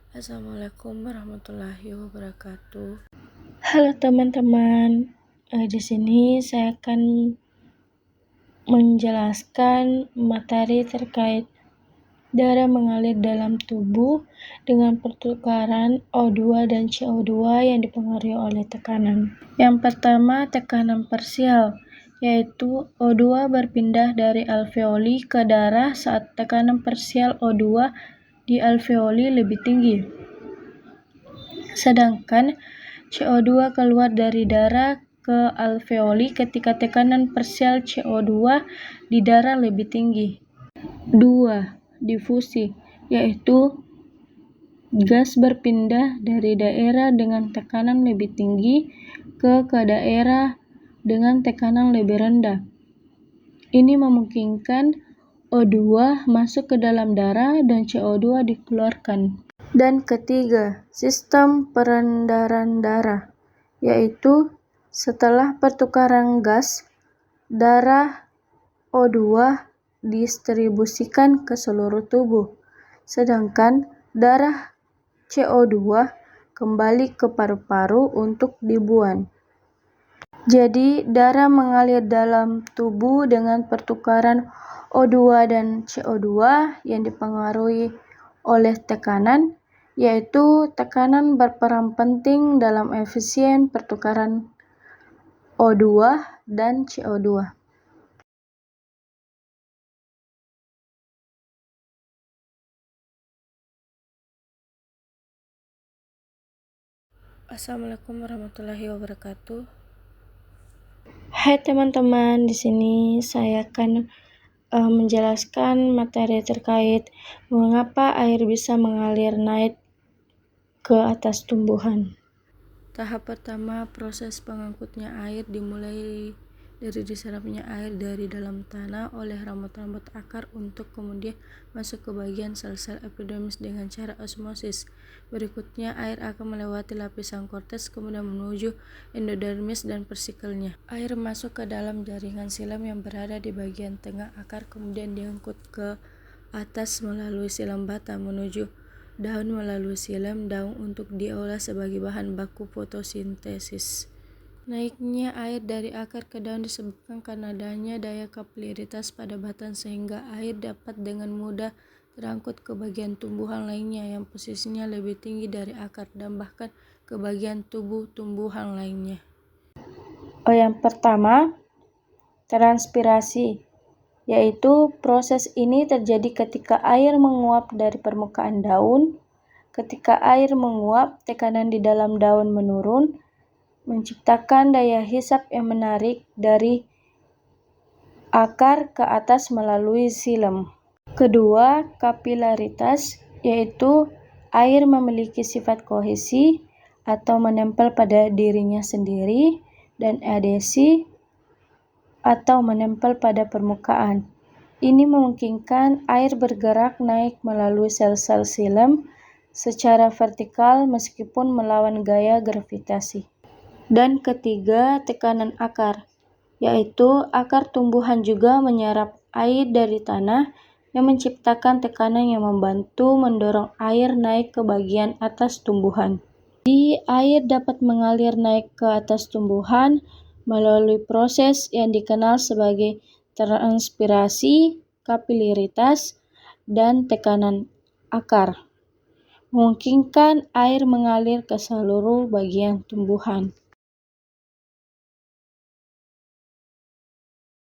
Assalamualaikum warahmatullahi wabarakatuh. Halo teman-teman, di sini saya akan menjelaskan materi terkait darah mengalir dalam tubuh dengan pertukaran O2 dan CO2 yang dipengaruhi oleh tekanan. Yang pertama, tekanan parsial, yaitu O2 berpindah dari alveoli ke darah saat tekanan parsial O2 di alveoli lebih tinggi. Sedangkan CO2 keluar dari darah ke alveoli ketika tekanan parsial CO2 di darah lebih tinggi. 2. Difusi, yaitu gas berpindah dari daerah dengan tekanan lebih tinggi ke daerah dengan tekanan lebih rendah. Ini memungkinkan O2 masuk ke dalam darah dan CO2 dikeluarkan. Dan ketiga, sistem peredaran darah, yaitu setelah pertukaran gas, darah O2 didistribusikan ke seluruh tubuh, sedangkan darah CO2 kembali ke paru-paru untuk dibuang. Jadi, darah mengalir dalam tubuh dengan pertukaran O2 dan CO2 yang dipengaruhi oleh tekanan, yaitu tekanan berperan penting dalam efisien pertukaran O2 dan CO2. Assalamualaikum warahmatullahi wabarakatuh. Hai teman-teman, di sini saya akan menjelaskan materi terkait mengapa air bisa mengalir naik ke atas tumbuhan. Tahap pertama, proses pengangkutnya air dimulai dari diserapnya air dari dalam tanah oleh rambut-rambut akar untuk kemudian masuk ke bagian sel-sel epidermis dengan cara osmosis. Berikutnya, air akan melewati lapisan korteks kemudian menuju endodermis dan persikelnya. Air masuk ke dalam jaringan silam yang berada di bagian tengah akar kemudian diangkut ke atas melalui silam batang menuju daun melalui silam daun untuk diolah sebagai bahan baku fotosintesis. Naiknya air dari akar ke daun disebabkan karena adanya daya kapilaritas pada batang sehingga air dapat dengan mudah terangkut ke bagian tumbuhan lainnya yang posisinya lebih tinggi dari akar dan bahkan ke bagian tubuh tumbuhan lainnya. Yang pertama, transpirasi, yaitu proses ini terjadi ketika air menguap dari permukaan daun. Ketika air menguap, tekanan di dalam daun menurun, menciptakan daya hisap yang menarik dari akar ke atas melalui silam. Kedua, kapilaritas, yaitu air memiliki sifat kohesi atau menempel pada dirinya sendiri, dan adesi atau menempel pada permukaan. Ini memungkinkan air bergerak naik melalui sel-sel silam secara vertikal meskipun melawan gaya gravitasi. Dan ketiga, tekanan akar, yaitu akar tumbuhan juga menyerap air dari tanah yang menciptakan tekanan yang membantu mendorong air naik ke bagian atas tumbuhan. Jadi, air dapat mengalir naik ke atas tumbuhan melalui proses yang dikenal sebagai transpirasi, kapilaritas, dan tekanan akar, memungkinkan air mengalir ke seluruh bagian tumbuhan.